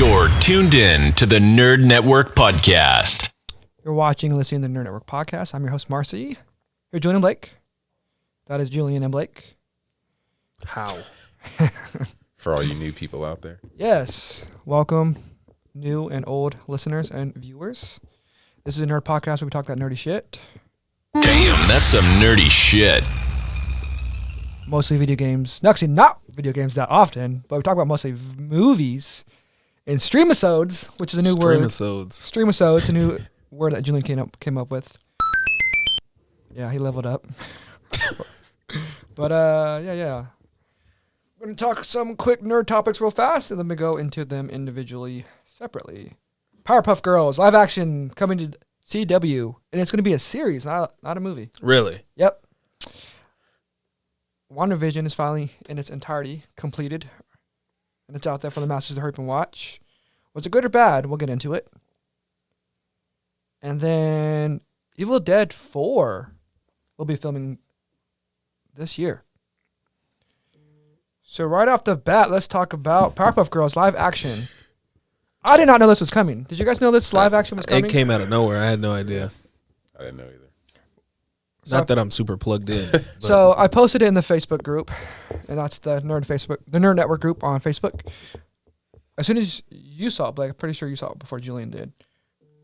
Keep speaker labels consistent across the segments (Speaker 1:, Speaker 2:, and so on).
Speaker 1: You're tuned in to the Nerd Network Podcast.
Speaker 2: You're watching and listening to the Nerd Network Podcast. I'm your host, Marcy. You're Julian Blake. That is Julian and Blake.
Speaker 3: How? For all you new people out there.
Speaker 2: Yes. Welcome, new and old listeners and viewers. This is a nerd podcast where we talk that nerdy shit.
Speaker 1: Damn, that's some nerdy shit.
Speaker 2: Mostly video games. No, actually, not video games that often, but we talk about mostly movies and streamisodes, which is a new word. Streamisodes, a new word that Julian came up with. Yeah, he leveled up. But, yeah. We're going to talk some quick nerd topics real fast, and then we go into them individually, separately. Powerpuff Girls, live action, coming to CW, and it's going to be a series, not a movie.
Speaker 3: Really?
Speaker 2: Yep. Wandavision is finally in its entirety completed, and it's out there for the masses to hurry up and watch. Was it good or bad? We'll get into it. And then Evil Dead 4 will be filming this year. So right off the bat, let's talk about Powerpuff Girls live action. I did not know this was coming. Did you guys know this live action was coming?
Speaker 4: It came out of nowhere. I had no idea.
Speaker 3: I didn't know either.
Speaker 4: Not that I'm super plugged in.
Speaker 2: So I posted it in the Facebook group, and that's the Nerd Network group on Facebook. As soon as you saw it, Blake, I'm pretty sure you saw it before Julian did.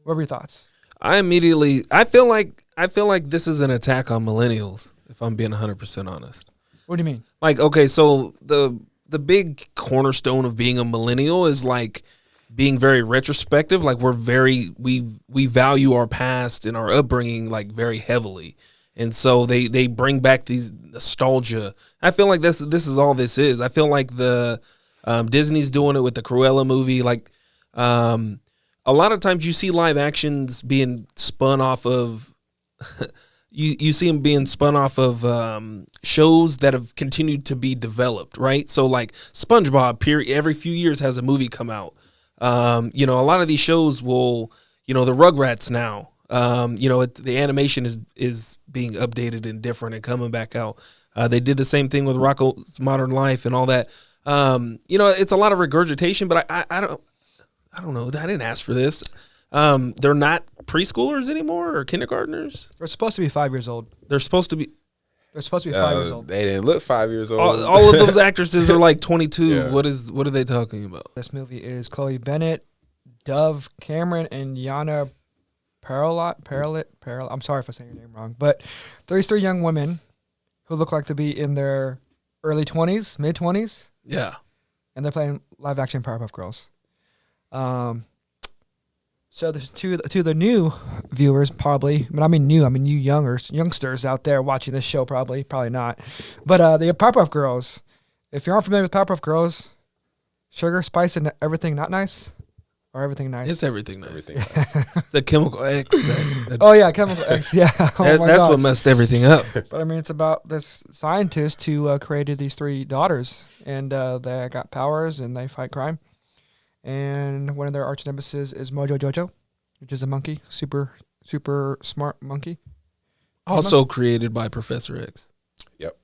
Speaker 2: What were your thoughts?
Speaker 4: I feel like this is an attack on millennials, if I'm being 100% honest.
Speaker 2: What do you mean?
Speaker 4: Like, okay, so the big cornerstone of being a millennial is like being very retrospective. Like we value our past and our upbringing like very heavily. And so they bring back these nostalgia. I feel like this is all this is. I feel like the Disney's doing it with the Cruella movie. Like a lot of times you see live actions being spun off of you see them being spun off of shows that have continued to be developed, right? So like SpongeBob, every few years has a movie come out. A lot of these shows will, the Rugrats now. The animation is being updated and different and coming back out. They did the same thing with Rocko's Modern Life and all that. It's a lot of regurgitation, but I don't know. I didn't ask for this. They're not preschoolers anymore or kindergartners.
Speaker 2: They're supposed to be 5 years old.
Speaker 4: They're supposed to be
Speaker 2: 5 years old.
Speaker 3: They didn't look 5 years old.
Speaker 4: All of those actresses are like 22.
Speaker 3: Yeah.
Speaker 4: What are they talking about?
Speaker 2: This movie is Chloe Bennett, Dove Cameron, and Yana Parallot. I'm sorry if I say your name wrong, but there's three young women who look like to be in their early 20s, mid 20s.
Speaker 4: Yeah,
Speaker 2: and they're playing live action Powerpuff Girls. So to the new viewers, probably, but I mean you youngsters out there watching this show, probably not. But the Powerpuff Girls, if you aren't familiar with Powerpuff Girls, sugar, spice, and everything not nice. Or everything nice?
Speaker 4: It's everything nice.
Speaker 3: Everything nice.
Speaker 4: It's the Chemical X.
Speaker 2: Oh, yeah, Chemical X, yeah.
Speaker 4: That's what messed everything up.
Speaker 2: But, I mean, it's about this scientist who created these three daughters, and they got powers, and they fight crime. And one of their arch nemesis is Mojo Jojo, which is a monkey, super smart monkey.
Speaker 4: Also created by Professor X.
Speaker 3: Yep.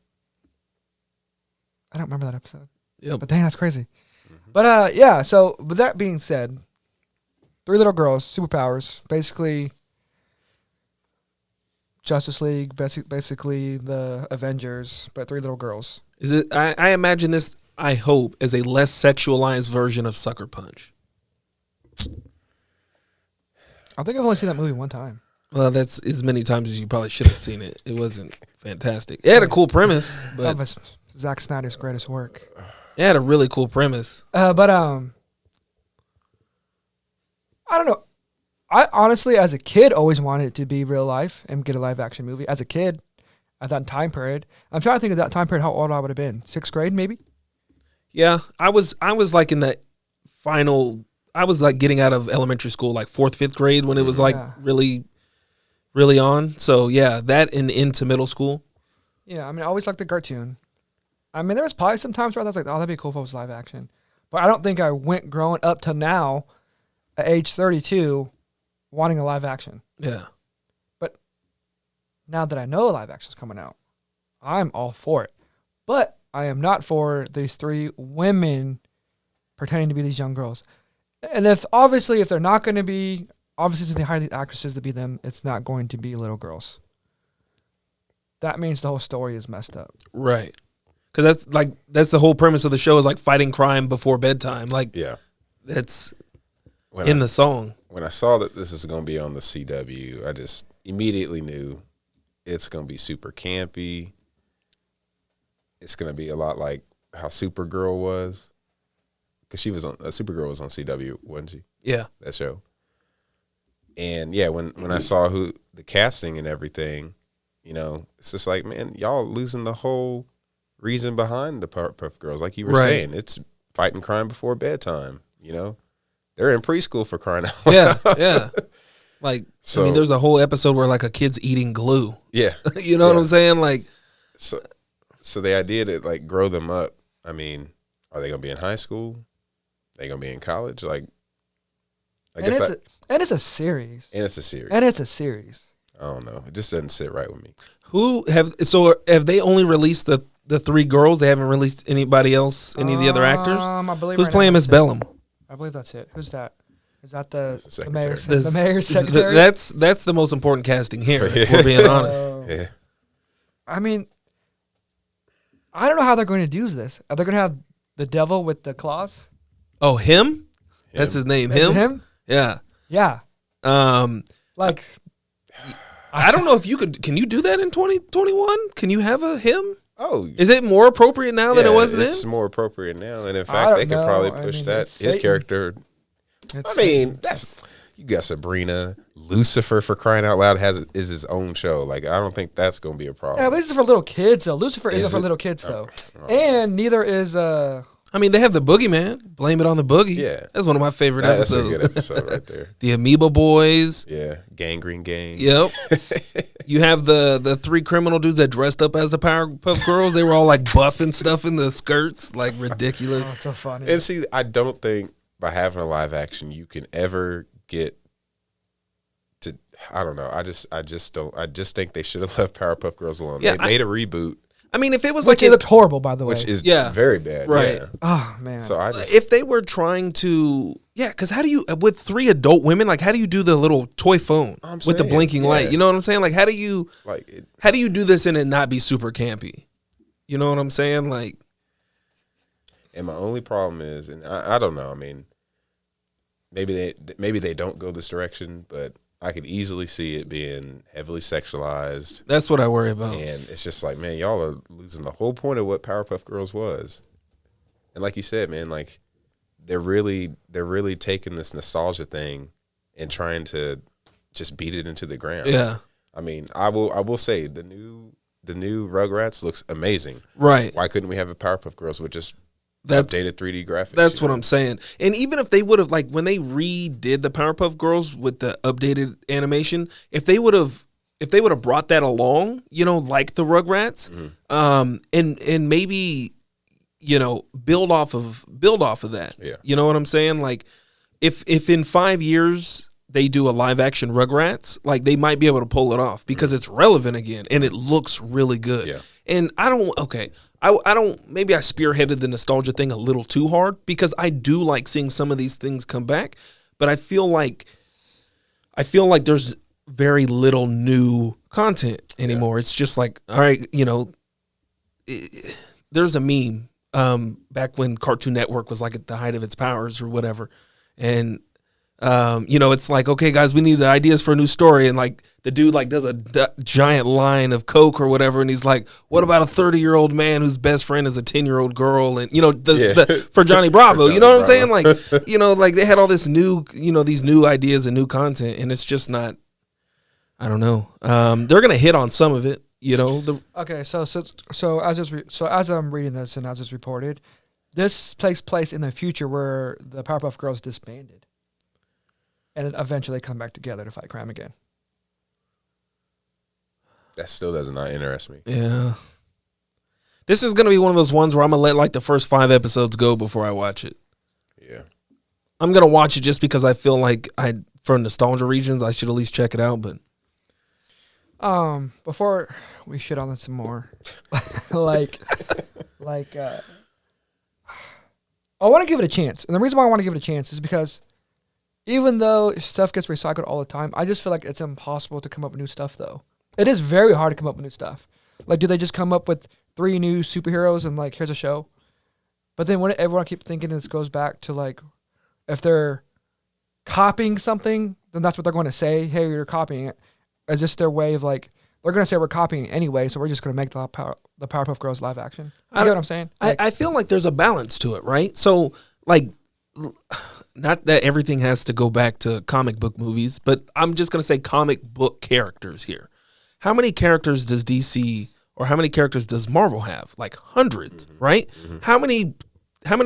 Speaker 2: I don't remember that episode.
Speaker 4: Yep.
Speaker 2: But dang, that's crazy. Mm-hmm. But, so with that being said, three little girls, superpowers, basically Justice League, basically the Avengers, but three little girls.
Speaker 4: Is it? I imagine this, I hope, as a less sexualized version of Sucker Punch.
Speaker 2: I think I've only seen that movie one time.
Speaker 4: Well, that's as many times as you probably should have seen it. It wasn't fantastic. It had a cool premise, but
Speaker 2: that was Zack Snyder's greatest work.
Speaker 4: It had a really cool premise.
Speaker 2: I don't know. I honestly, as a kid, always wanted it to be real life and get a live action movie. As a kid, at that time period, I'm trying to think of that time period, how old I would have been. 6th grade, maybe?
Speaker 4: Yeah, I was like in the final. I was like getting out of elementary school, like 4th, 5th grade when it was like really, really on. So yeah, that and into middle school.
Speaker 2: Yeah, I mean, I always liked the cartoon. I mean, there was probably some times where I was like, oh, that'd be cool if it was live action. But I don't think I went growing up to now, at age 32, wanting a live action.
Speaker 4: Yeah.
Speaker 2: But now that I know live action's coming out, I'm all for it. But I am not for these three women pretending to be these young girls. And if they're not going to be, obviously since they hire these actresses to be them, it's not going to be little girls. That means the whole story is messed up.
Speaker 4: Right. Because that's the whole premise of the show is like fighting crime before bedtime. Like,
Speaker 3: Yeah.
Speaker 4: That's
Speaker 3: When
Speaker 4: the song.
Speaker 3: When I saw that this is going to be on the CW, I just immediately knew it's going to be super campy. It's going to be a lot like how Supergirl was. Because Supergirl was on CW, wasn't she?
Speaker 4: Yeah.
Speaker 3: That show. And yeah, when I saw the casting and everything, it's just like, man, y'all losing the whole reason behind the Powerpuff Girls. Like you were saying, it's fighting crime before bedtime, They're in preschool for crying out loud.
Speaker 4: Yeah. Like, so, there's a whole episode where like a kid's eating glue.
Speaker 3: Yeah.
Speaker 4: You know what I'm saying? Like,
Speaker 3: so the idea to like grow them up, are they going to be in high school? Are they going to be in college? Like,
Speaker 2: and it's a series.
Speaker 3: And it's a series. I don't know. It just doesn't sit right with me.
Speaker 4: Have they only released the 3 girls? They haven't released anybody else, any of the other actors?
Speaker 2: I believe
Speaker 4: who's playing Miss Bellum?
Speaker 2: I believe that's it. Who's that? Is that the
Speaker 3: secretary.
Speaker 2: The mayor's secretary?
Speaker 4: That's the most important casting here, if we're being honest.
Speaker 3: Yeah.
Speaker 2: I don't know how they're going to do this. Are they going to have the devil with the claws?
Speaker 4: Oh, him? That's his name.
Speaker 2: Is it him?
Speaker 4: Yeah.
Speaker 2: Yeah.
Speaker 4: Like, I don't know if you can you do that in 2021? Can you have a him?
Speaker 3: Oh,
Speaker 4: is it more appropriate now than it was then?
Speaker 3: It's more appropriate now, and in fact, they could probably push his character. You got Sabrina, Lucifer, for crying out loud, is his own show. Like, I don't think that's going to be a problem.
Speaker 2: Yeah, but this is for little kids, though. Lucifer isn't for little kids, though, and neither is
Speaker 4: they have the Boogeyman. Blame it on the Boogie.
Speaker 3: Yeah,
Speaker 4: that's one of my favorite episodes.
Speaker 3: That's a good episode right there.
Speaker 4: The Amoeba Boys.
Speaker 3: Yeah, Gangrene Gang.
Speaker 4: Yep. You have the 3 criminal dudes that dressed up as the Powerpuff Girls. They were all like buff and stuff in the skirts, like ridiculous.
Speaker 2: Oh, it's so funny.
Speaker 3: And see, I don't think by having a live action you can ever get to. I don't know. I just don't. I just think they should have left Powerpuff Girls alone.
Speaker 2: Yeah,
Speaker 3: they made a reboot.
Speaker 4: If it was
Speaker 2: it looked horrible, by the way,
Speaker 3: which is very bad,
Speaker 4: right?
Speaker 3: Yeah.
Speaker 2: Oh man!
Speaker 3: So
Speaker 4: if they were trying to, because how do you with 3 adult women, like how do you do the little toy phone with the blinking light? You know what I'm saying? Like how do you do this and it not be super campy? You know what I'm saying? Like,
Speaker 3: and my only problem is, and I don't know. Maybe they don't go this direction, but I could easily see it being heavily sexualized.
Speaker 4: That's what I worry about.
Speaker 3: And it's just like, man, y'all are losing the whole point of what Powerpuff Girls was. And like you said, man, like they're really taking this nostalgia thing and trying to just beat it into the ground.
Speaker 4: Yeah.
Speaker 3: I will say the new Rugrats looks amazing.
Speaker 4: Right.
Speaker 3: Why couldn't we have a Powerpuff Girls with just updated 3D graphics?
Speaker 4: That's what I'm saying. And even if they would have, like, when they redid the Powerpuff Girls with the updated animation, if they would have brought that along, like the Rugrats, and maybe, build off of that.
Speaker 3: Yeah.
Speaker 4: You know what I'm saying? Like, if in 5 years they do a live action Rugrats, like they might be able to pull it off because it's relevant again and it looks really good.
Speaker 3: Yeah.
Speaker 4: And I don't, maybe I spearheaded the nostalgia thing a little too hard because I do like seeing some of these things come back, but I feel like there's very little new content anymore. Yeah. It's just like, all right, there's a meme back when Cartoon Network was like at the height of its powers or whatever. And, it's like, okay, guys, we need ideas for a new story. And like the dude like does a giant line of Coke or whatever. And he's like, what about a 30-year-old man whose best friend is a 10-year-old girl? And, for Johnny Bravo, you know what I'm saying? Like, like they had all this new, these new ideas and new content. And it's just not, I don't know. They're going to hit on some of it,
Speaker 2: Okay. So as I'm reading this and as it's reported, this takes place in the future where the Powerpuff Girls disbanded. And then eventually come back together to fight crime again.
Speaker 3: That still does not interest me.
Speaker 4: Yeah. This is going to be one of those ones where I'm going to let like the first 5 episodes go before I watch it.
Speaker 3: Yeah.
Speaker 4: I'm going to watch it just because I feel like for nostalgia reasons, I should at least check it out. But
Speaker 2: before we shit on it some more, I want to give it a chance. And the reason why I want to give it a chance is because even though stuff gets recycled all the time, I just feel like it's impossible to come up with new stuff, though. It is very hard to come up with new stuff. Like, do they just come up with 3 new superheroes and, like, here's a show? But then what everyone keeps thinking this goes back to, like, if they're copying something, then that's what they're going to say. Hey, you're copying it. It's just their way of, like, they're going to say we're copying it anyway, so we're just going to make the Powerpuff Girls live action. You get what I'm saying? Like,
Speaker 4: I feel like there's a balance to it, right? So, like, not that everything has to go back to comic book movies, but I'm just going to say comic book characters here. How many characters does DC or how many characters does Marvel have? Like hundreds, right? How many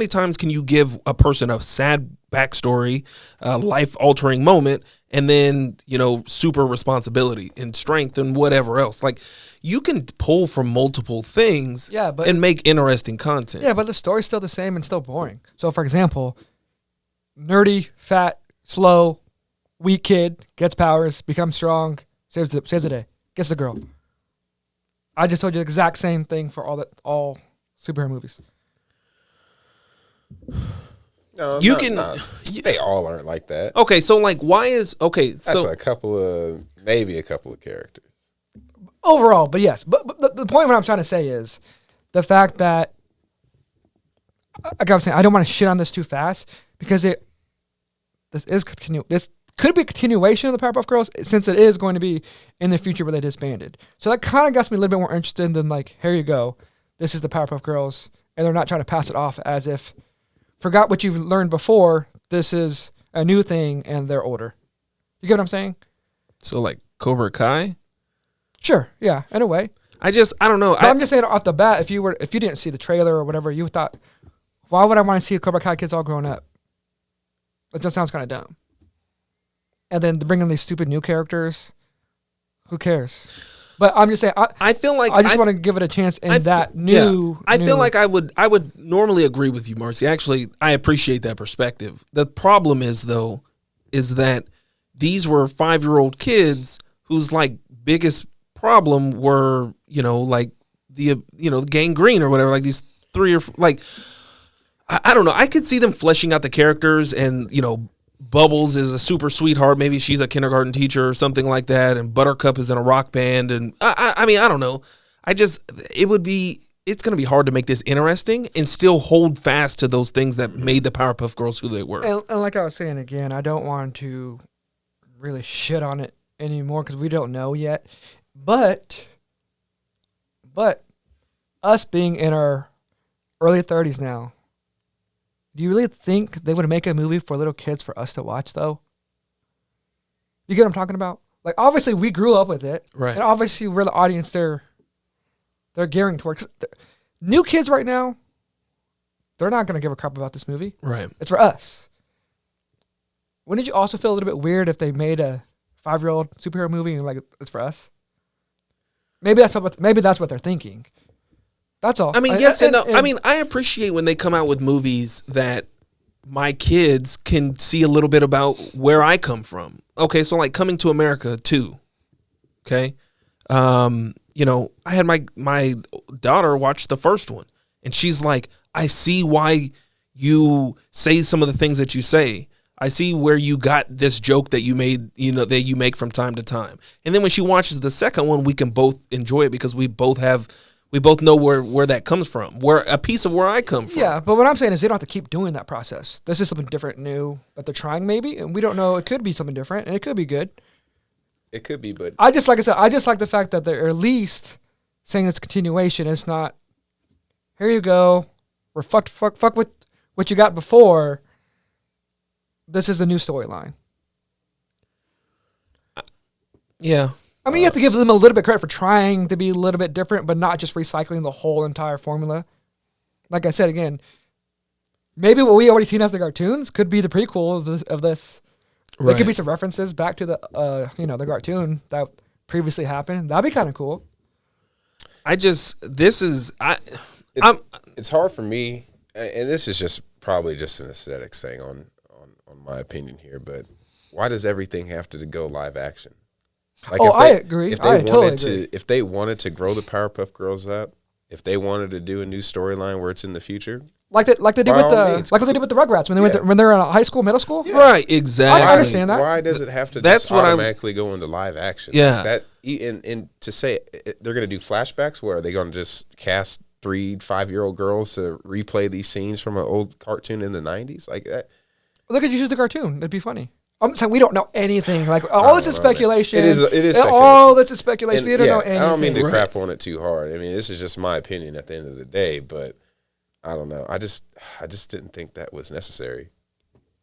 Speaker 4: times can you give a person a sad backstory, a life-altering moment, and then, you know, super responsibility and strength and whatever else? Like, you can pull from multiple things and make interesting content.
Speaker 2: Yeah, but the story's still the same and still boring. So, for example, nerdy, fat, slow, weak kid gets powers, becomes strong, saves the day, gets the girl. I just told you the exact same thing for all superhero movies.
Speaker 3: No,
Speaker 4: You
Speaker 3: not-
Speaker 4: can-
Speaker 3: not- they all aren't like that.
Speaker 4: Okay, so like, why is
Speaker 3: That's
Speaker 4: so
Speaker 3: maybe a couple of characters.
Speaker 2: Overall, but yes. But the point what I'm trying to say is the fact that, like I was saying, I don't want to shit on this too fast because this could be a continuation of the Powerpuff Girls since it is going to be in the future where they disbanded. So that kind of got me a little bit more interested than like, here you go, this is the Powerpuff Girls, and they're not trying to pass it off as if forgot what you've learned before. This is a new thing, and they're older. You get what I'm saying?
Speaker 4: so like Cobra Kai?
Speaker 2: Sure, yeah, in a way.
Speaker 4: I don't know.
Speaker 2: But I'm just saying off the bat, if you didn't see the trailer or whatever, you thought, why would I want to see Cobra Kai kids all grown up? It just sounds kind of dumb. And then to bring in these stupid new characters, who cares? But I'm just saying,
Speaker 4: I feel like
Speaker 2: I just want to give it a chance in that new.
Speaker 4: I feel like I would normally agree with you, Marcy. Actually, I appreciate that perspective. The problem is though, is that these were 5-year-old kids whose like biggest problem were, you know, like the gangrene or whatever, like these 3 or like, I don't know. I could see them fleshing out the characters and, you know, Bubbles is a super sweetheart. Maybe she's a kindergarten teacher or something like that. And Buttercup is in a rock band. And I mean, I don't know. It's going to be hard to make this interesting and still hold fast to those things that made the Powerpuff Girls who they were.
Speaker 2: And like I was saying again, I don't want to really shit on it anymore because we don't know yet. But us being in our early 30s now, do you really think they would make a movie for little kids for us to watch, though? You get what I'm talking about? Like, obviously, we grew up with it.
Speaker 4: Right.
Speaker 2: And obviously, we're the audience they're gearing towards. New kids right now, they're not going to give a crap about this movie.
Speaker 4: Right.
Speaker 2: It's for us. Wouldn't you also feel a little bit weird if they made a 5-year-old superhero movie and, like, it's for us? Maybe that's what they're thinking. That's all.
Speaker 4: I mean, yes and no. I mean, I appreciate when they come out with movies that my kids can see a little bit about where I come from. Okay, so like Coming to America 2. Okay. You know, I had my daughter watch the first one, and she's like, I see why you say some of the things that you say. I see where you got this joke that you made, you know, that you make from time to time. And then when she watches the second one, we can both enjoy it because we both know where that comes from, where a piece of where I come from.
Speaker 2: Yeah, but what I'm saying is they don't have to keep doing that process. This is something different, new that they're trying, maybe, and we don't know. It could be something different, and it could be good.
Speaker 3: It could be, but
Speaker 2: I just like the fact that they're at least saying it's a continuation. It's not, here you go, we're fuck with what you got before. This is the new storyline.
Speaker 4: Yeah.
Speaker 2: I mean, you have to give them a little bit of credit for trying to be a little bit different, but not just recycling the whole entire formula. Like I said, again, maybe what we already seen as the cartoons could be the prequel of this. There could be some references back to the the cartoon that previously happened. That'd be kind of cool.
Speaker 3: it's hard for me, and this is just probably just an aesthetics thing on my opinion here, but why does everything have to go live action? Like
Speaker 2: I agree. I totally agree.
Speaker 3: If they wanted to grow the Powerpuff Girls up, if they wanted to do a new storyline where it's in the future,
Speaker 2: Like they did with the what they did with the Rugrats when they when they're in high school, middle school.
Speaker 3: Yeah.
Speaker 4: Right, exactly.
Speaker 2: I understand that.
Speaker 3: Why does it have to
Speaker 4: That's
Speaker 3: just
Speaker 4: what
Speaker 3: automatically go into live action?
Speaker 4: Yeah.
Speaker 3: That and to say they're going to do flashbacks where are they going to just cast 3-5-year-old girls to replay these scenes from an old cartoon in the 90s like that?
Speaker 2: Look at you use the cartoon. It'd be funny. I'm saying we don't know anything. Like all this is speculation.
Speaker 3: It is speculation.
Speaker 2: All this is speculation.
Speaker 3: And,
Speaker 2: we don't know anything.
Speaker 3: I don't mean to crap on it too hard. I mean, this is just my opinion at the end of the day, but I don't know. I just didn't think that was necessary.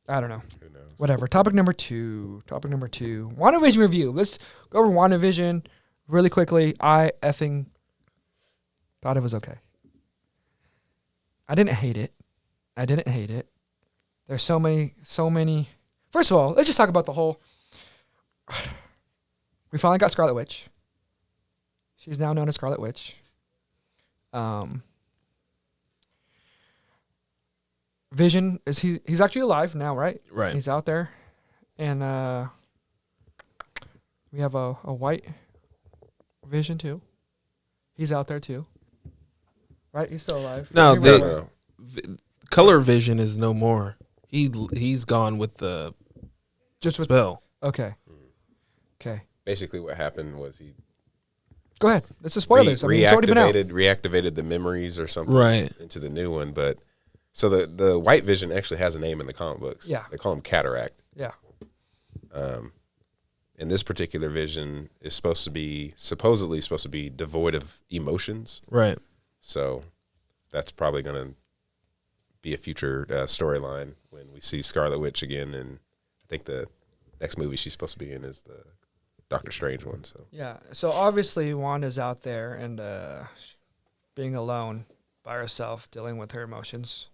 Speaker 2: I don't know.
Speaker 3: Who knows?
Speaker 2: Whatever. Topic number two. WandaVision review. Let's go over WandaVision really quickly. I effing thought it was okay. I didn't hate it. There's so many. First of all, let's just talk about the whole. We finally got Scarlet Witch. She's now known as Scarlet Witch. Vision he's actually alive now, right?
Speaker 4: Right.
Speaker 2: He's out there, and we have a white Vision too. He's out there too, right? He's still alive.
Speaker 4: No,
Speaker 3: No.
Speaker 4: Color Vision is no more. He's gone with the
Speaker 2: Just with
Speaker 4: spell.
Speaker 2: okay.
Speaker 3: Basically, what happened was he
Speaker 2: Go ahead. It's a spoilers. I mean, it's already been out.
Speaker 3: reactivated the memories or something
Speaker 4: Right.
Speaker 3: into the new one. But so the White Vision actually has a name in the comic books.
Speaker 2: Yeah.
Speaker 3: They call him Cataract.
Speaker 2: Yeah.
Speaker 3: And this particular Vision is supposedly supposed to be devoid of emotions.
Speaker 4: Right.
Speaker 3: So that's probably going to be a future storyline when we see Scarlet Witch again. And I think the next movie she's supposed to be in is the Doctor Strange one. So
Speaker 2: Yeah. So obviously Wanda's out there and being alone by herself, dealing with her emotions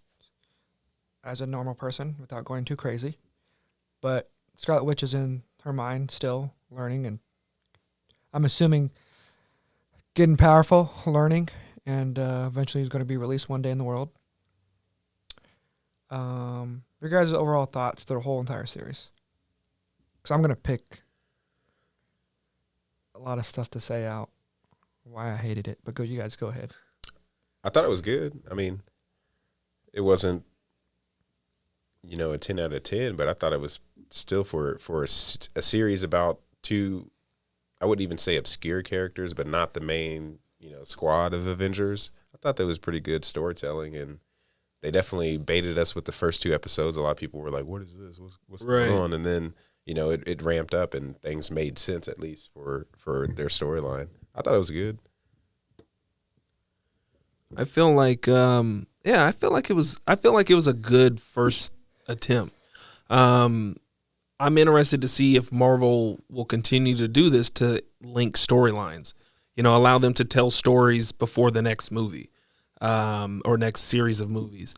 Speaker 2: as a normal person without going too crazy. But Scarlet Witch is in her mind still learning, and I'm assuming getting powerful, learning, and eventually is going to be released one day in the world. Your guys' overall thoughts to the whole entire series? Because I'm going to pick a lot of stuff to say out why I hated it, but you guys go ahead.
Speaker 3: I thought it was good. I mean, it wasn't, a 10 out of 10, but I thought it was still for a series about two, I wouldn't even say obscure characters, but not the main, squad of Avengers. I thought that was pretty good storytelling, and they definitely baited us with the first 2 episodes. A lot of people were like, what is this? What's going on? And then, it ramped up and things made sense, at least for their storyline. I thought it was good.
Speaker 4: I feel like it was a good first attempt. I'm interested to see if Marvel will continue to do this to link storylines. Allow them to tell stories before the next movie, or next series of movies.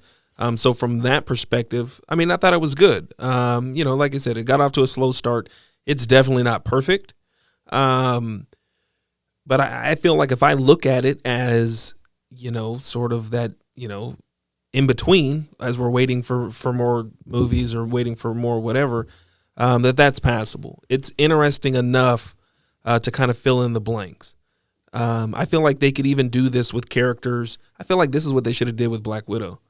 Speaker 4: So from that perspective, I mean, I thought it was good. Like I said, it got off to a slow start. It's definitely not perfect. But I feel like if I look at it as, sort of that, in between, as we're waiting for more movies or waiting for more whatever, that's passable. It's interesting enough to kind of fill in the blanks. I feel like they could even do this with characters. I feel like this is what they should have did with Black Widow.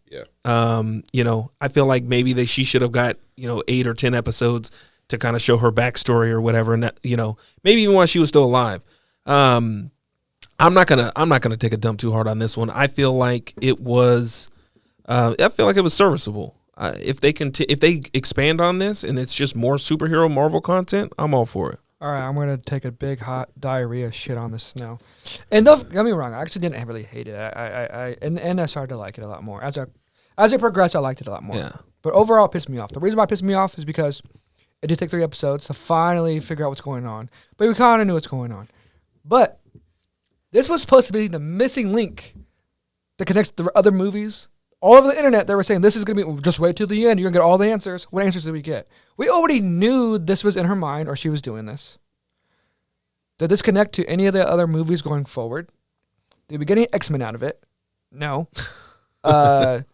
Speaker 3: Yeah.
Speaker 4: I feel like maybe she should have got 8 or 10 episodes to kind of show her backstory or whatever, and that, maybe even while she was still alive. I'm not gonna take a dump too hard on this one. I feel like it was serviceable. If they expand on this and it's just more superhero Marvel content, I'm all for it.
Speaker 2: All right, I'm gonna take a big hot diarrhea shit on this now, and don't get me wrong, I actually didn't really hate it. And I started to like it a lot more as it progressed. I liked it a lot more.
Speaker 4: Yeah.
Speaker 2: But overall, it pissed me off. The reason why it pissed me off is because it did take 3 episodes to finally figure out what's going on, but we kind of knew what's going on. But this was supposed to be the missing link that connects the other movies. All over the internet, they were saying this is going to be, just wait till the end. You're going to get all the answers. What answers did we get? We already knew this was in her mind or she was doing this. Did this connect to any of the other movies going forward? Did we get any X-Men out of it? No. Do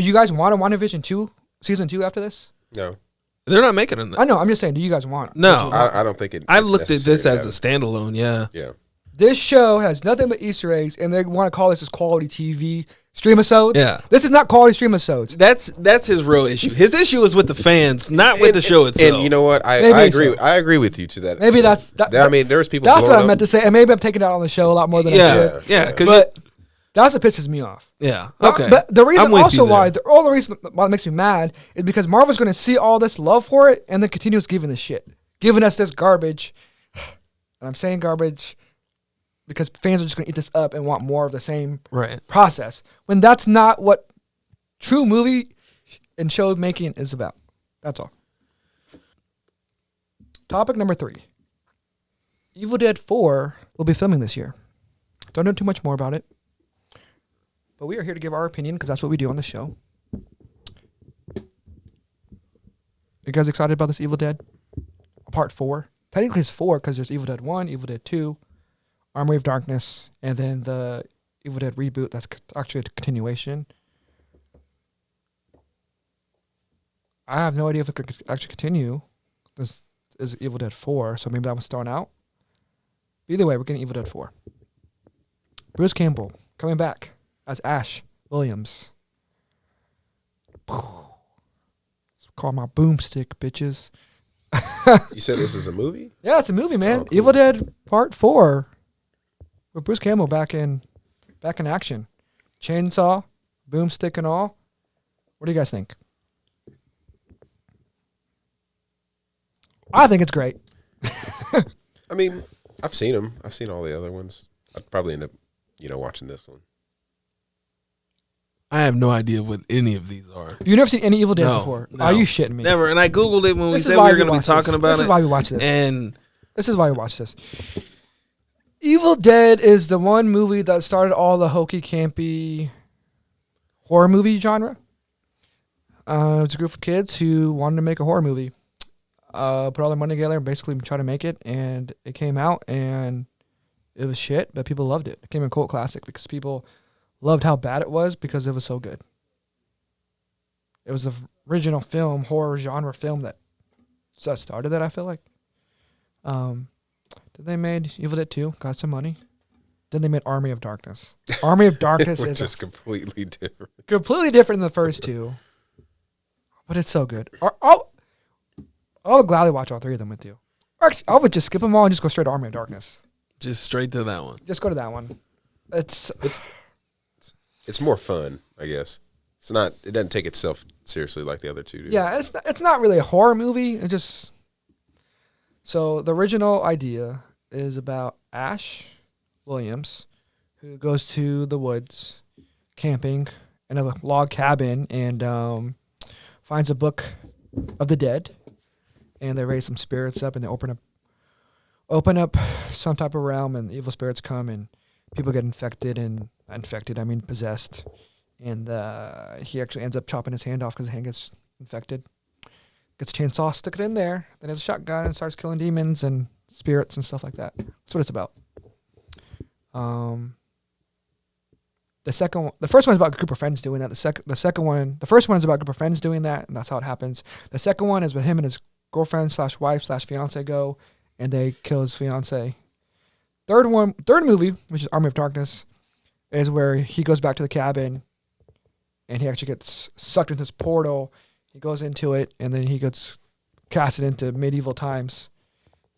Speaker 2: you guys want a WandaVision 2, season 2 after this?
Speaker 3: No.
Speaker 4: They're not making it.
Speaker 2: I know. I'm just saying, do you guys want?
Speaker 4: No.
Speaker 3: I don't think it.
Speaker 4: I looked at this as a standalone. Yeah.
Speaker 3: Yeah.
Speaker 2: This show has nothing but Easter eggs, and they want to call this as quality TV stream-episodes.
Speaker 4: Yeah.
Speaker 2: This is not quality stream-episodes.
Speaker 4: That's his real issue. His issue is with the fans, not with the show itself.
Speaker 3: And you know what? I agree.
Speaker 2: So.
Speaker 3: I agree with you to that.
Speaker 2: Maybe
Speaker 3: extent. I mean, there's people.
Speaker 2: That's what I
Speaker 3: blowing
Speaker 2: meant to say, and maybe I'm taking it out on the show a lot more than I should.
Speaker 4: Yeah.
Speaker 2: But that's what pisses me off.
Speaker 4: Yeah. Okay.
Speaker 2: But the reason also why,
Speaker 4: there.
Speaker 2: all the reason why it makes me mad is because Marvel's going to see all this love for it and then continues giving this shit, giving us this garbage. And I'm saying garbage because fans are just going to eat this up and want more of the same process. When that's not what true movie and show making is about. That's all. Topic number 3. Evil Dead 4 will be filming this year. Don't know too much more about it. But we are here to give our opinion because that's what we do on the show. You guys excited about this Evil Dead? Part 4. Technically it's 4 because there's Evil Dead 1, Evil Dead 2, Armory of Darkness, and then the Evil Dead reboot that's actually a continuation. I have no idea if it could actually continue. This is Evil Dead 4, so maybe that was thrown out. Either way, we're getting Evil Dead 4. Bruce Campbell coming back as Ash Williams. Call my boomstick, bitches.
Speaker 3: You said this is a movie?
Speaker 2: Yeah, it's a movie, man.
Speaker 3: Oh, cool.
Speaker 2: Evil Dead Part 4 with Bruce Campbell back in action. Chainsaw, boomstick, and all. What do you guys think? I think it's great.
Speaker 3: I mean, I've seen them. I've seen all the other ones. I'd probably end up, watching this one.
Speaker 4: I have no idea what any of these are.
Speaker 2: You've never seen any Evil Dead
Speaker 4: No,
Speaker 2: before?
Speaker 4: no.
Speaker 2: Are you shitting me?
Speaker 4: Never. And I Googled it when we
Speaker 2: This is
Speaker 4: said
Speaker 2: why
Speaker 4: we were going to be
Speaker 2: watch
Speaker 4: talking
Speaker 2: this.
Speaker 4: about
Speaker 2: This
Speaker 4: it.
Speaker 2: is why we watch this.
Speaker 4: And
Speaker 2: This is why we watch this. Evil Dead is the one movie that started all the hokey, campy horror movie genre. It's a group of kids who wanted to make a horror movie. Put all their money together and basically try to make it. And it came out and it was shit, but people loved it. It became a cult classic because people loved how bad it was because it was so good. It was the original film, horror genre film that started it, I feel like. Then they made Evil Dead 2, got some money. Then they made Army of Darkness. Army of Darkness
Speaker 3: Which
Speaker 2: is
Speaker 3: completely different.
Speaker 2: completely different than the first two. But it's so good. I'll gladly watch all 3 of them with you. Or actually, I would just skip them all and just go straight to Army of Darkness.
Speaker 4: just straight to that one.
Speaker 2: Just go to that one. It's
Speaker 3: more fun, I guess. It's not. It doesn't take itself seriously like the other two do.
Speaker 2: yeah, it's not really a horror movie. It just so the original idea is about Ash Williams, who goes to the woods camping in a log cabin and finds a book of the dead, and they raise some spirits up and they open up some type of realm, and evil spirits come and people get possessed. And he actually ends up chopping his hand off because his hand gets infected. Gets a chainsaw, stick it in there, then has a shotgun and starts killing demons and spirits and stuff like that. That's what it's about. The first one is about a group of friends doing that. The first one is about a group of friends doing that, and that's how it happens. The second one is when him and his girlfriend / wife / fiance go, and they kill his fiance. Third movie, which is Army of Darkness, is where he goes back to the cabin, and he actually gets sucked into this portal. He goes into it, and then he gets casted into medieval times,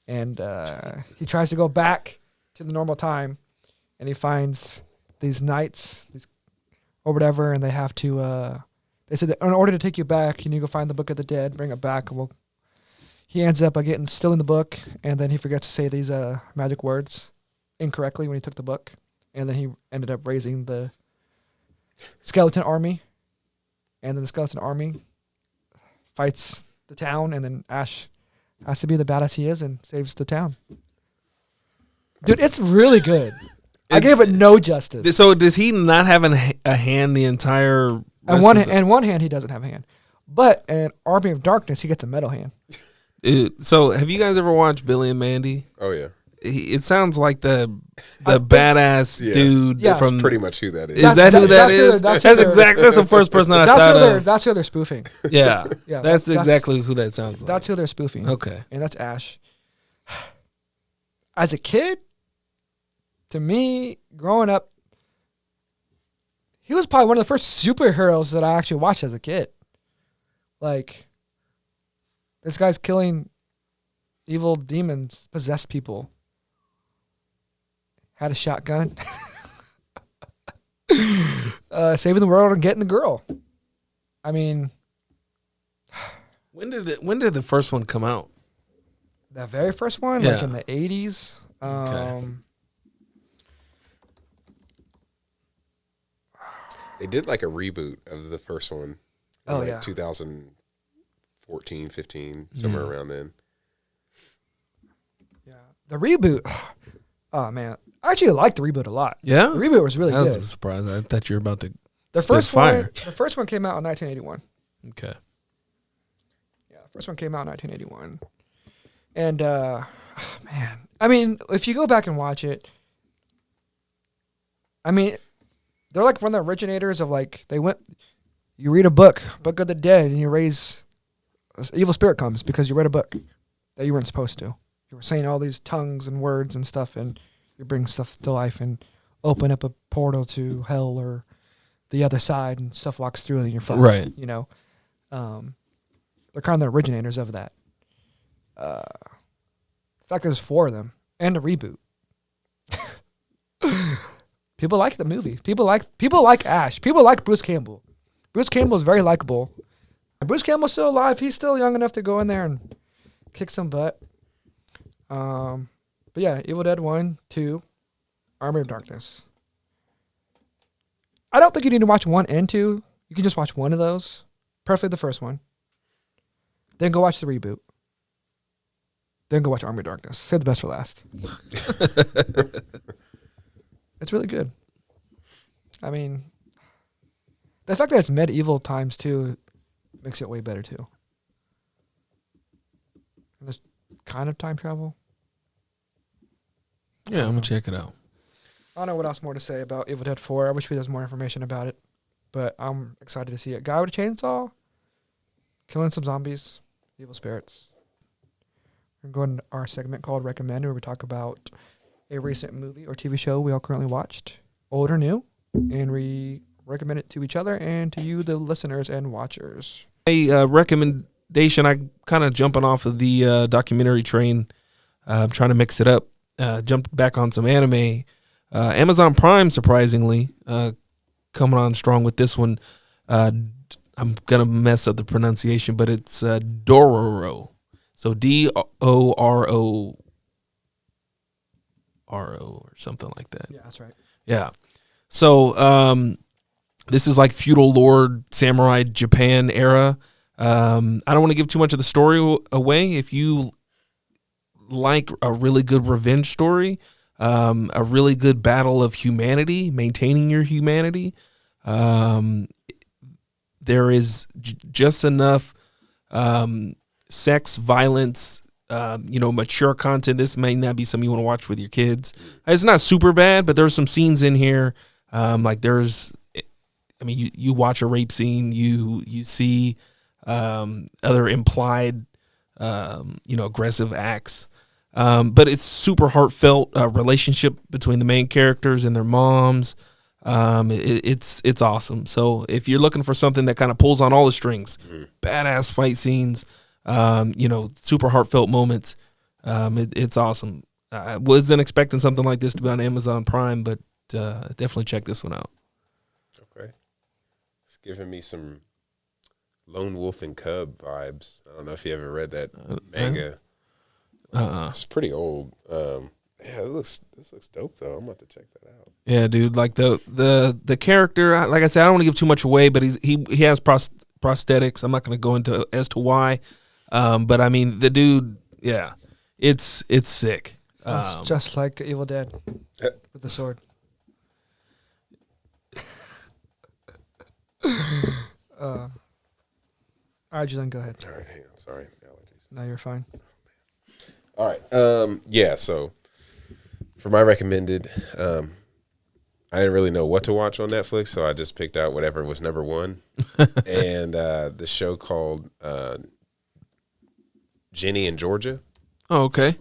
Speaker 2: and he tries to go back to the normal time, and he finds these knights, or whatever, and they have to. They said that in order to take you back, you need to go find the Book of the Dead, bring it back, and he ends up getting still in the book, and then he forgets to say these magic words incorrectly when he took the book, and then he ended up raising the skeleton army, and then the skeleton army fights the town, and then Ash has to be the badass he is and saves the town. Dude, it's really good. I gave it no justice.
Speaker 4: So does he not have a hand the entire?
Speaker 2: And one hand he doesn't have a hand, but in Army of Darkness he gets a metal hand.
Speaker 4: So have you guys ever watched Billy and Mandy?
Speaker 3: Oh yeah.
Speaker 4: It sounds like the badass dude.
Speaker 2: Yeah.
Speaker 3: That's pretty much who that is.
Speaker 4: Is that who that is? That's the first person I thought of.
Speaker 2: That's who they're spoofing.
Speaker 4: Yeah,
Speaker 2: Yeah,
Speaker 4: that's exactly who that sounds like.
Speaker 2: That's who they're spoofing.
Speaker 4: Okay.
Speaker 2: And that's Ash. As a kid, to me, growing up, he was probably one of the first superheroes that I actually watched as a kid. Like, this guy's killing evil demons, possessed people. Had a shotgun. Saving the world and getting the girl. I mean,
Speaker 4: When did the first one come out?
Speaker 2: the very first one,
Speaker 4: Yeah.
Speaker 2: like in the 80s.
Speaker 4: Okay.
Speaker 3: They did like a reboot of the first one. In
Speaker 2: Oh,
Speaker 3: like
Speaker 2: yeah.
Speaker 3: 2014, 15, somewhere around then.
Speaker 2: Yeah. The reboot. Oh, man. I actually liked the reboot a lot.
Speaker 4: Yeah,
Speaker 2: The reboot was really
Speaker 4: that was
Speaker 2: good.
Speaker 4: a surprise. I thought you were about to
Speaker 2: The
Speaker 4: spit
Speaker 2: first
Speaker 4: fire.
Speaker 2: one, the first one came out in 1981.
Speaker 4: Okay.
Speaker 2: Yeah, the first one came out in 1981. And man, I mean, if you go back and watch it, I mean, they're like one of the originators of like you read a book of the dead, and you raise evil spirit comes because you read a book that you weren't supposed to. You were saying all these tongues and words and stuff, and you bring stuff to life and open up a portal to hell or the other side, and stuff walks through and you're fucked.
Speaker 4: Right.
Speaker 2: You know, they're kind of the originators of that. In fact, there's 4 of them and a reboot. People like the movie. People like Ash. People like Bruce Campbell. Bruce Campbell is very likable. And Bruce Campbell's still alive. He's still young enough to go in there and kick some butt. But yeah, Evil Dead 1, 2, Army of Darkness. I don't think you need to watch 1 and 2. You can just watch one of those. Preferably the first one. Then go watch the reboot. Then go watch Army of Darkness. Save the best for last. It's really good. I mean, the fact that it's medieval times too makes it way better too. And there's kind of time travel.
Speaker 4: Yeah, I'm gonna check it out.
Speaker 2: I don't know what else more to say about Evil Dead 4. I wish we had more information about it, but I'm excited to see it. Guy with a chainsaw, killing some zombies, evil spirits. We're going to our segment called Recommend, where we talk about a recent movie or TV show we all currently watched, old or new, and we recommend it to each other and to you, the listeners and watchers.
Speaker 4: A recommendation. I kind of jumping off of the documentary train. I'm trying to mix it up. Jumped back on some anime. Amazon Prime, surprisingly, coming on strong with this one. I'm gonna mess up the pronunciation, but it's Dororo. So Dororo or something like that.
Speaker 2: Yeah, that's right.
Speaker 4: Yeah. So this is like feudal lord samurai Japan era. I don't want to give too much of the story away. If you like a really good revenge story, a really good battle of humanity, maintaining your humanity, there is just enough sex, violence, mature content. This may not be something you want to watch with your kids. It's not super bad, but there's some scenes in here. You watch a rape scene, you see other implied, aggressive acts. But it's super heartfelt relationship between the main characters and their moms. It's awesome. So if you're looking for something that kind of pulls on all the strings, badass fight scenes, super heartfelt moments, it's awesome. I wasn't expecting something like this to be on Amazon Prime, but definitely check this one out.
Speaker 3: Okay. It's giving me some Lone Wolf and Cub vibes. I don't know if you ever read that manga. It's pretty old. This looks dope though. I'm about to check that out.
Speaker 4: Yeah, dude. Like the character, like I said, I don't want to give too much away, but he has prosthetics. I'm not going to go into as to why, but I mean the dude. Yeah, it's sick.
Speaker 2: Sounds just like Evil Dead with the sword. All right, Julian, go ahead.
Speaker 3: All right, hang on. Sorry, allergies.
Speaker 2: No, you're fine.
Speaker 3: All right. So for my recommended, I didn't really know what to watch on Netflix, so I just picked out whatever was number one. And the show called Jenny and Georgia.
Speaker 4: Oh, okay.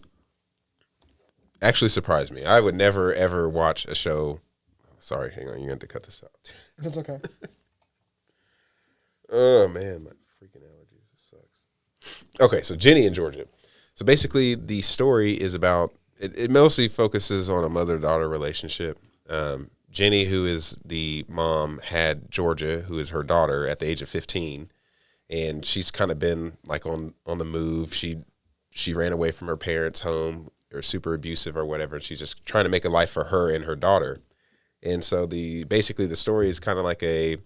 Speaker 3: actually surprised me. I would never ever watch a show. Sorry, hang on, you have to cut this out.
Speaker 2: That's okay.
Speaker 3: Oh man, my freaking allergies. This sucks. Okay, so Jenny and Georgia. So basically, the story is about. It mostly focuses on a mother-daughter relationship. Jenny, who is the mom, had Georgia, who is her daughter, at the age of 15, and she's kind of been like on the move. She ran away from her parents' home. They're super abusive or whatever. And she's just trying to make a life for her and her daughter. And so basically the story is kind of like a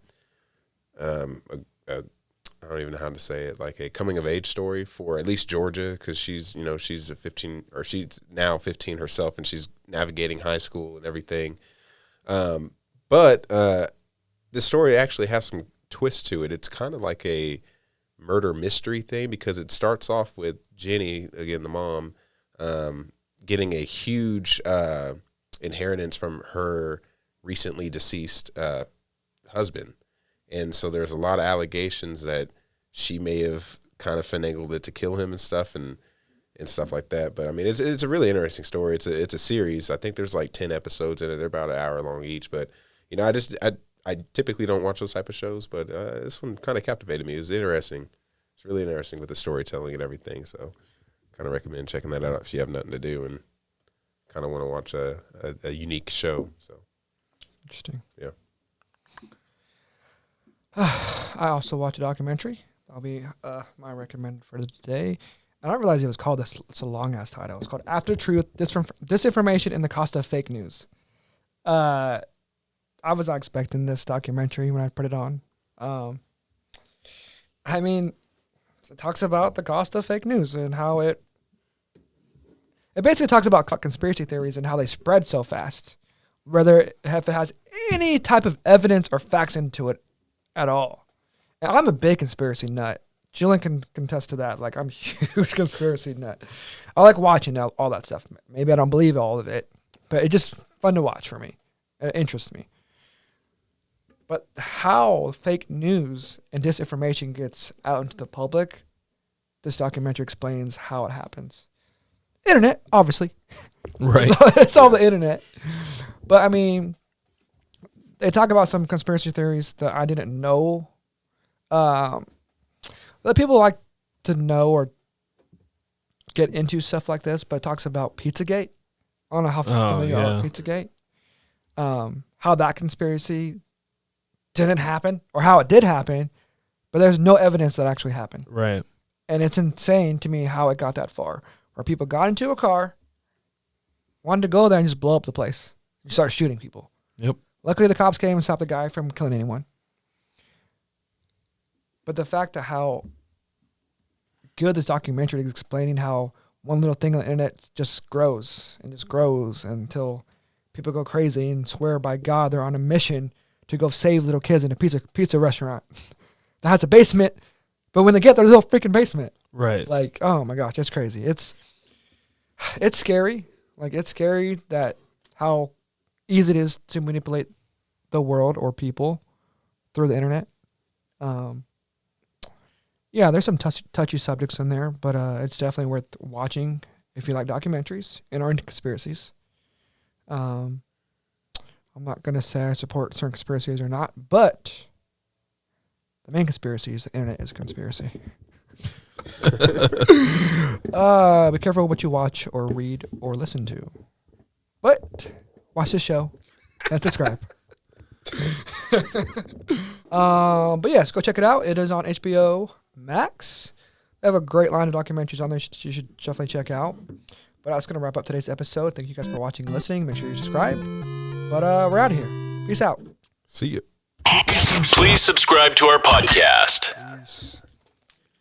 Speaker 3: I don't even know how to say it, like a coming of age story for at least Georgia, because she's a 15, or she's now 15 herself, and she's navigating high school and everything. But this story actually has some twist to it. It's kind of like a murder mystery thing, because it starts off with Jenny, again the mom, getting a huge inheritance from her recently deceased husband. And so there's a lot of allegations that she may have kind of finagled it to kill him and stuff and stuff like that. But I mean, it's a really interesting story. It's a series. I think there's like 10 episodes in it. They're about an hour long each. But I typically don't watch those type of shows, but this one kind of captivated me. It was interesting. It's really interesting with the storytelling and everything. So kind of recommend checking that out if you have nothing to do and kind of want to watch a unique show. So
Speaker 2: Interesting.
Speaker 3: yeah.
Speaker 2: I also watched a documentary. That'll be my recommend for today. And I didn't realize it was called this. It's a long ass title. It's called After Truth: Disinformation and the Cost of Fake News. I was not expecting this documentary when I put it on. I mean, it talks about the cost of fake news and how it basically talks about conspiracy theories and how they spread so fast, whether if it has any type of evidence or facts into it at all. And I'm a big conspiracy nut. Jillian can contest to that. Like, I'm a huge conspiracy nut. I like watching all that stuff. Maybe I don't believe all of it, but it's just fun to watch for me. It interests me. But how fake news and disinformation gets out into the public, this documentary explains how it happens. Internet, obviously.
Speaker 4: Right.
Speaker 2: It's all the internet. But, I mean, they talk about some conspiracy theories that I didn't know. That people like to know or get into stuff like this, but it talks about Pizzagate. I don't know how familiar you are with Pizzagate. How that conspiracy didn't happen, or how it did happen, but there's no evidence that actually happened.
Speaker 4: Right.
Speaker 2: And it's insane to me how it got that far, where people got into a car, wanted to go there and just blow up the place, and start shooting people.
Speaker 4: Yep.
Speaker 2: Luckily, the cops came and stopped the guy from killing anyone. But the fact that how good this documentary is explaining how one little thing on the internet just grows and just grows until people go crazy and swear by God they're on a mission to go save little kids in a pizza restaurant that has a basement, but when they get there, there's no freaking basement.
Speaker 4: Right.
Speaker 2: Like, oh my gosh, it's crazy. It's scary. Like, it's scary that how easy it is to manipulate the world or people through the internet. Yeah, there's some touchy subjects in there, but it's definitely worth watching if you like documentaries and are into conspiracies. I'm not going to say I support certain conspiracies or not, but the main conspiracy is the internet is a conspiracy. Be careful what you watch or read or listen to. But watch this show and subscribe. But yes, go check it out. It is on HBO Max. They have a great line of documentaries on there you should definitely check out. But that's going to wrap up today's episode. Thank you guys for watching and listening. Make sure you subscribe. But we're out of here. Peace out.
Speaker 3: See you.
Speaker 1: Please subscribe to our podcast.
Speaker 2: Peace.